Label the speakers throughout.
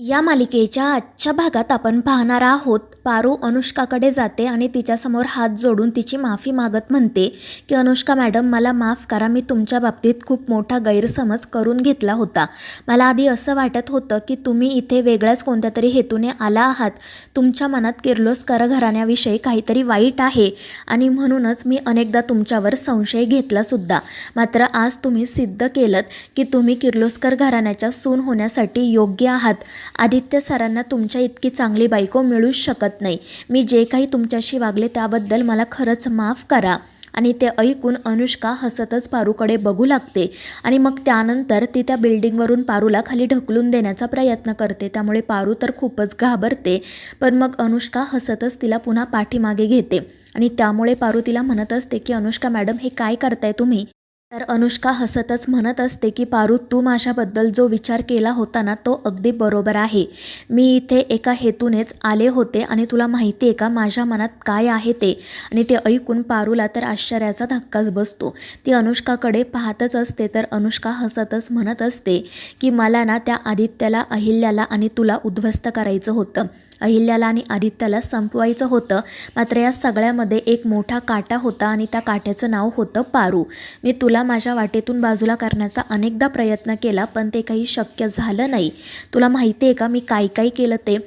Speaker 1: या मालिकेच्या आजच्या भागात आपण पाहणार आहोत, पारू अनुष्काकडे जाते आणि तिच्यासमोर हात जोडून तिची माफी मागत म्हणते की अनुष्का मॅडम, मला माफ करा. मी तुमच्या बाबतीत खूप मोठा गैरसमज करून घेतला होता. मला आधी असं वाटत होतं की तुम्ही इथे वेगळ्याच कोणत्या तरी हेतूने आला आहात. तुमच्या मनात किर्लोस्कर घराण्याविषयी काहीतरी वाईट आहे आणि म्हणूनच मी अनेकदा तुमच्यावर संशय घेतलासुद्धा. मात्र आज तुम्ही सिद्ध केलंत की तुम्ही किर्लोस्कर घराण्याच्या सून होण्यासाठी योग्य आहात. आदित्य सरांना तुमच्या इतकी चांगली बायको मिळूच शकत नाही. मी जे काही तुमच्याशी वागले त्याबद्दल मला खरंच माफ करा. आणि ते ऐकून अनुष्का हसतच पारूकडे बघू लागते आणि मग त्यानंतर ती त्या बिल्डिंगवरून पारूला खाली ढकलून देण्याचा प्रयत्न करते. त्यामुळे पारू तर खूपच घाबरते, पण मग अनुष्का हसतच तिला पुन्हा पाठीमागे घेते आणि त्यामुळे पारू तिला म्हणत असते की अनुष्का मॅडम, हे काय करताय तुम्ही? तर अनुष्का हसतच म्हणत असते की पारू, तू माझ्याबद्दल जो विचार केला होता ना, तो अगदी बरोबर आहे. मी इथे एका हेतूनेच आले होते आणि तुला माहिती आहे का माझ्या मनात काय आहे ते? आणि ते ऐकून पारूला तर आश्चर्याचा धक्काच बसतो. ती अनुष्काकडे पाहतच असते तर अनुष्का हसतच म्हणत असते की मला ना त्या आदित्याला, अहिल्याला आणि तुला उद्ध्वस्त करायचं होतं. अहिल्याला आणि आदित्याला संपवायचं होतं. मात्र या सगळ्यामध्ये एक मोठा काटा होता आणि त्या काट्याचं नाव होतं पारू. मी तुला माझ्या वाटेतून बाजूला करण्याचा अनेकदा प्रयत्न केला, पण ते काही शक्य झालं नाही. तुला माहिती आहे का मी काय काय केलं ते?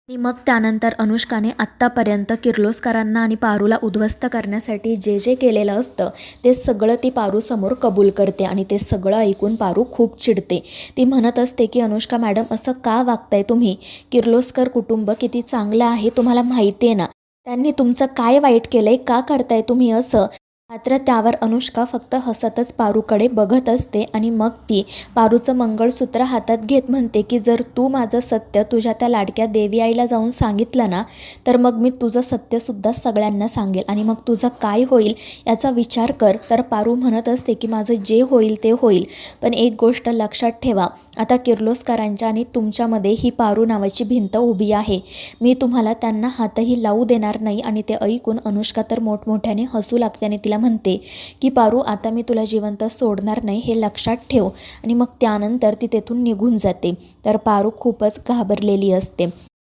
Speaker 1: आणि मग त्यानंतर अनुष्काने आत्तापर्यंत किर्लोस्करांना आणि पारूला उद्ध्वस्त करण्यासाठी जे जे केलेलं असतं ते सगळं ती पारूसमोर कबूल करते आणि ते सगळं ऐकून पारू खूप चिडते. ती म्हणत असते की अनुष्का मॅडम, असं का वागताय तुम्ही? किर्लोस्कर कुटुंब किती चांगलं आहे तुम्हाला माहिती आहे ना. त्यांनी तुमचं काय वाईट केलंय? का करताय तुम्ही असं? मात्र त्यावर अनुष्का फक्त हसतच पारूकडे बघत असते आणि मग ती पारूचं मंगळसूत्र हातात घेत म्हणते की जर तू माझं सत्य तुझ्या त्या लाडक्या देवी आईला जाऊन सांगितलं ना, तर मग मी तुझं सत्यसुद्धा सगळ्यांना सांगेल आणि मग तुझं काय होईल याचा विचार कर. तर पारू म्हणत असते की माझं जे होईल ते होईल, पण एक गोष्ट लक्षात ठेवा, आता किर्लोस्करांच्या आणि तुमच्यामध्ये ही पारू नावाची भिंत उभी आहे. मी तुम्हाला त्यांना हातही लावू देणार नाही. आणि ते ऐकून अनुष्का तर मोठमोठ्याने हसू लागते आणि तिला म्हणते की पारू, आता मी तुला जिवंत सोडणार नाही, हे लक्षात ठेव. आणि मग त्यानंतर ती तेथून निघून जाते. तर पारू खूपच घाबरलेली असते.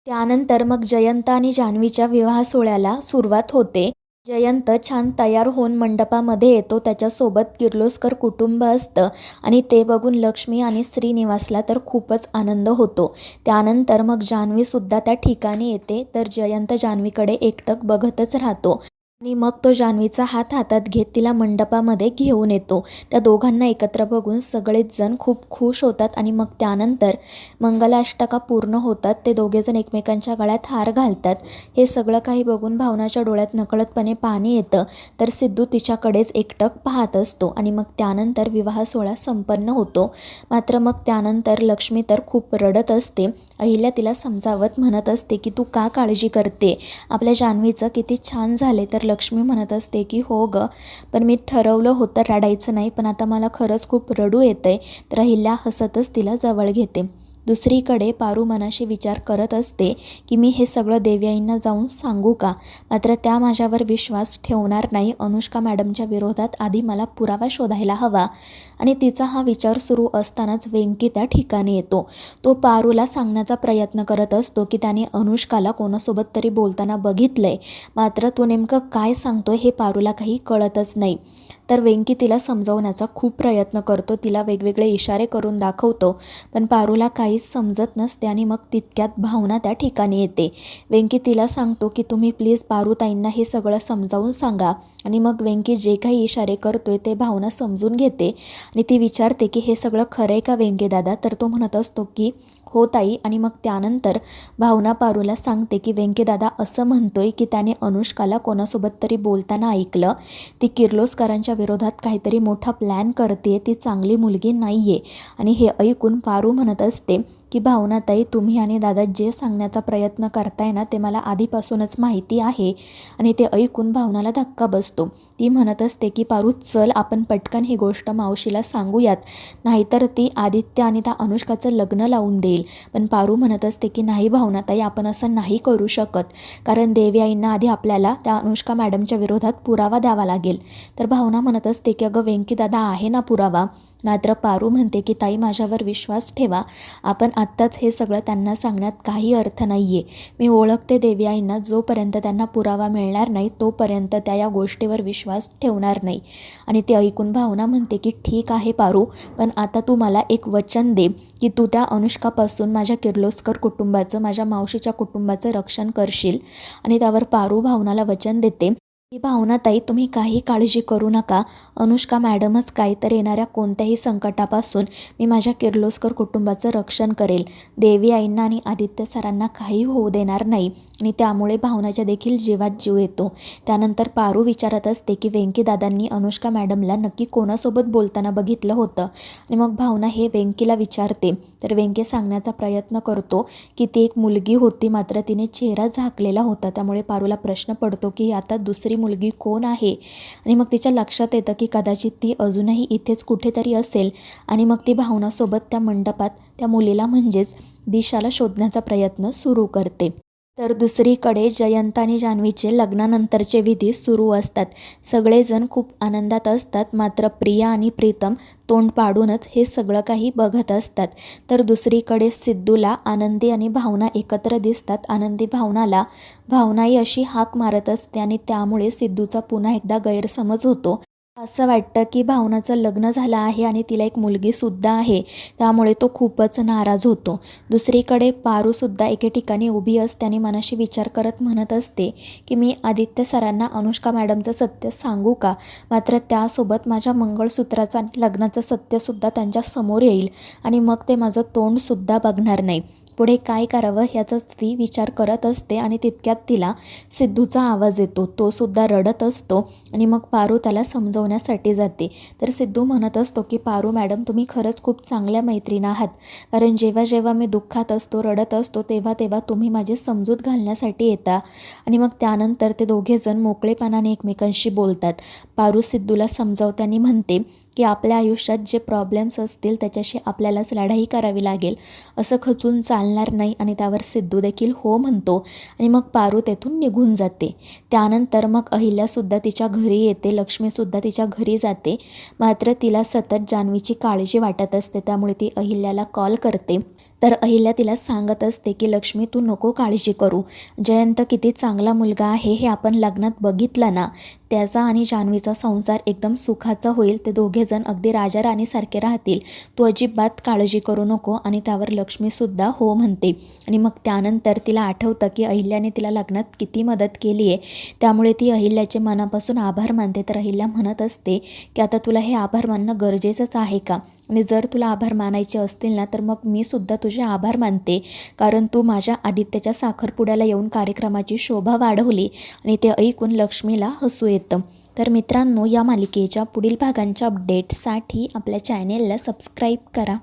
Speaker 1: त्यानंतर मग जयंत आणि जान्हवीच्या विवाह सोहळ्याला सुरुवात होते. जयंत छान तयार होऊन मंडपामध्ये येतो. त्याच्यासोबत किर्लोस्कर कुटुंब असतं आणि ते बघून लक्ष्मी आणि श्रीनिवासला तर खूपच आनंद होतो. त्यानंतर मग जान्हवीसुद्धा त्या ठिकाणी येते. तर जयंत जान्हवीकडे एकटक बघतच राहतो आणि मग तो जान्हवीचा हात हातात घेत तिला मंडपामध्ये घेऊन येतो. त्या दोघांना एकत्र बघून सगळेच जण खूप खुश होतात आणि मग त्यानंतर मंगलाष्टका पूर्ण होतात. ते दोघेजण एकमेकांच्या गळ्यात हार घालतात. हे सगळं काही बघून भावनाच्या डोळ्यात नकळतपणे पाणी येतं. तर सिद्धू तिच्याकडेच एकटक पाहत असतो आणि मग त्यानंतर विवाह सोहळा संपन्न होतो. मात्र मग त्यानंतर लक्ष्मी तर खूप रडत असते. अहिल्या तिला समजावत म्हणत असते की तू का काळजी करते? आपल्या जान्हवीचं किती छान झाले. तर लक्ष्मी म्हणत असते की हो ग, पण मी ठरवलं होतं रडायचं नाही, पण आता मला खरंच खूप रडू येतंय. तर अहिल्या हसतच तिला जवळ घेते. दुसरीकडे पारू मनाशी विचार करत असते की मी हे सगळं देवयाईंना जाऊन सांगू का? मात्र त्या माझ्यावर विश्वास ठेवणार नाही. अनुष्का मॅडमच्या विरोधात आधी मला पुरावा शोधायला हवा. आणि तिचा हा विचार सुरू असतानाच वेंकी त्या ठिकाणी येतो. तो पारूला सांगण्याचा प्रयत्न करत असतो की त्याने अनुष्काला कोणासोबत तरी बोलताना बघितलंय. मात्र तो नेमकं काय सांगतोय हे पारूला काही कळतच नाही. तर वेंकी तिला समजावण्याचा खूप प्रयत्न करतो. तिला वेगवेगळे इशारे करून दाखवतो, पण पारूला काहीच समजत नसते. आणि मग तितक्यात भावना त्या ठिकाणी येते. वेंकी तिला सांगतो की तुम्ही प्लीज पारूताईंना हे सगळं समजावून सांगा. आणि मग वेंकी जे काही इशारे करतोय ते भावना समजून घेते आणि ती विचारते की हे सगळं खरं आहे का वेंकी दादा? तर तो म्हणत असतो की हो ताई. आणि मग त्यानंतर भावना पारूला सांगते की वेंकी दादा असं म्हणतोय की त्याने अनुष्काला कोणासोबत तरी बोलताना ऐकलं. ती किर्लोस्करांच्या विरोधात काहीतरी मोठा प्लॅन करते, ती चांगली मुलगी नाही आहे. आणि हे ऐकून पारू म्हणत असते की भावनाताई, तुम्ही आणि दादा जे सांगण्याचा प्रयत्न करताय ना, ते मला आधीपासूनच माहिती आहे. आणि ते ऐकून भावनाला धक्का बसतो. ती म्हणत असते की पारू चल, आपण पटकन ही गोष्ट मावशीला सांगूयात, नाहीतर ती आदित्य आणि त्या अनुष्काचं लग्न लावून देईल. पण पारू म्हणत असते की नाही भावनाताई, आपण असं नाही करू शकत, कारण देवयाईंना आधी आपल्याला त्या अनुष्का मॅडमच्या विरोधात पुरावा द्यावा लागेल. तर भावना म्हणत असते की अगं वेंकी दादा, आहे ना पुरावा? मात्र पारू म्हणते की ताई माझ्यावर विश्वास ठेवा, आपण आत्ताच हे सगळं त्यांना सांगण्यात काही अर्थ नाही आहे. मी ओळखते देवी आईंना, जोपर्यंत त्यांना पुरावा मिळणार नाही तोपर्यंत त्या या गोष्टीवर विश्वास ठेवणार नाही. आणि ते ऐकून भावना म्हणते की ठीक आहे पारू, पण आता तू मला एक वचन दे की तू त्या अनुष्कापासून माझ्या किर्लोस्कर कुटुंबाचं, माझ्या मावशीच्या कुटुंबाचं रक्षण करशील. आणि त्यावर पारू भावनाला वचन देते की भावनाताई तुम्ही काही काळजी करू नका, अनुष्का मॅडमच काय तर येणाऱ्या कोणत्याही संकटापासून मी माझ्या किर्लोस्कर कुटुंबाचं रक्षण करेल. देवी आईंना आणि आदित्य सरांना काही होऊ देणार नाही. आणि त्यामुळे भावनाच्या देखील जीवात जीव येतो. त्यानंतर पारू विचारत असते की वेंकीदादांनी अनुष्का मॅडमला नक्की कोणासोबत बोलताना बघितलं होतं. आणि मग भावना हे वेंकीला विचारते, तर वेंकी सांगण्याचा प्रयत्न करतो की ती एक मुलगी होती, मात्र तिने चेहरा झाकलेला होता. त्यामुळे पारूला प्रश्न पडतो की आता दुसरी मुलगी कोण आहे. आणि मग तिच्या लक्षात येतं की कदाचित ती अजूनही इथेच कुठेतरी असेल. आणि मग ती भावनासोबत त्या मंडपात त्या मुलीला म्हणजेच दिशाला शोधण्याचा प्रयत्न सुरू करते. तर दुसरीकडे जयंत आणि जान्हवीचे लग्नानंतरचे विधी सुरू असतात. सगळेजण खूप आनंदात असतात, मात्र प्रिया आणि प्रीतम तोंड पाडूनच हे सगळं काही बघत असतात. तर दुसरीकडे सिद्धूला आनंदी आणि भावना एकत्र दिसतात. आनंदी भावनाला भावनाही अशी हाक मारत असते आणि त्यामुळे सिद्धूचा पुन्हा एकदा गैरसमज होतो. असं वाटतं की भावनाचं लग्न झालं आहे आणि तिला एक मुलगीसुद्धा आहे, त्यामुळे तो खूपच नाराज होतो. दुसरीकडे पारूसुद्धा एके ठिकाणी उभी असते आणि मनाशी विचार करत म्हणत असते की मी आदित्य सरांना अनुष्का मॅडमचं सत्य सांगू का, मात्र त्यासोबत माझ्या मंगळसूत्राचं आणि लग्नाचं सत्यसुद्धा त्यांच्या समोर येईल आणि मग ते माझं तोंडसुद्धा बघणार नाही. पुढे काय करावं ह्याचाच ती विचार करत असते. आणि तितक्यात तिला सिद्धूचा आवाज येतो. तो सुद्धा रडत असतो आणि मग पारू त्याला समजवण्यासाठी जाते. तर सिद्धू म्हणत असतो की पारू मॅडम तुम्ही खरंच खूप चांगल्या मैत्रीण आहात, कारण जेव्हा जेव्हा मी दुःखात असतो, रडत असतो, तेव्हा तेव्हा तुम्ही माझी समजूत घालण्यासाठी येता. आणि मग त्यानंतर ते दोघेजण मोकळेपणाने एकमेकांशी बोलतात. पारू सिद्धूला समजावताना म्हणते की आपल्या आयुष्यात जे प्रॉब्लेम्स असतील त्याच्याशी आपल्यालाच लढाई करावी लागेल, असं खचून चालणार नाही. आणि त्यावर सिद्धू देखील हो म्हणतो आणि मग पारू तेथून निघून जाते. त्यानंतर मग अहिल्यासुद्धा तिच्या घरी येते, लक्ष्मीसुद्धा तिच्या घरी जाते. मात्र तिला सतत जान्हवीची काळजी वाटत असते, त्यामुळे ती अहिल्याला कॉल करते. तर अहिल्या तिला सांगत असते की लक्ष्मी तू नको काळजी करू, जयंत किती चांगला मुलगा आहे हे आपण लग्नात बघितलं ना, त्याचा आणि जान्हवीचा संसार एकदम सुखाचा होईल, ते दोघेजण अगदी राजा राणीसारखे राहतील, तू अजिबात काळजी करू नको. आणि त्यावर लक्ष्मीसुद्धा हो म्हणते. आणि मग त्यानंतर तिला आठवतं की अहिल्याने तिला लग्नात किती मदत केली आहे, त्यामुळे ती अहिल्याचे मनापासून आभार मानते. तर अहिल्या म्हणत असते की आता तुला हे आभार मानणं गरजेचंच आहे का, आणि जर तुला आभार मानायचे असतील ना तर मग मी सुद्धा तुझे आभार मानते, कारण तू माझ्या आदित्याच्या साखरपुड्याला येऊन कार्यक्रमाची शोभा वाढवली. आणि ते ऐकून लक्ष्मीला हसू येतं. तर मित्रांनो, या मालिकेच्या पुढील भागांच्या अपडेट्ससाठी आपल्या चॅनेलला सबस्क्राईब करा.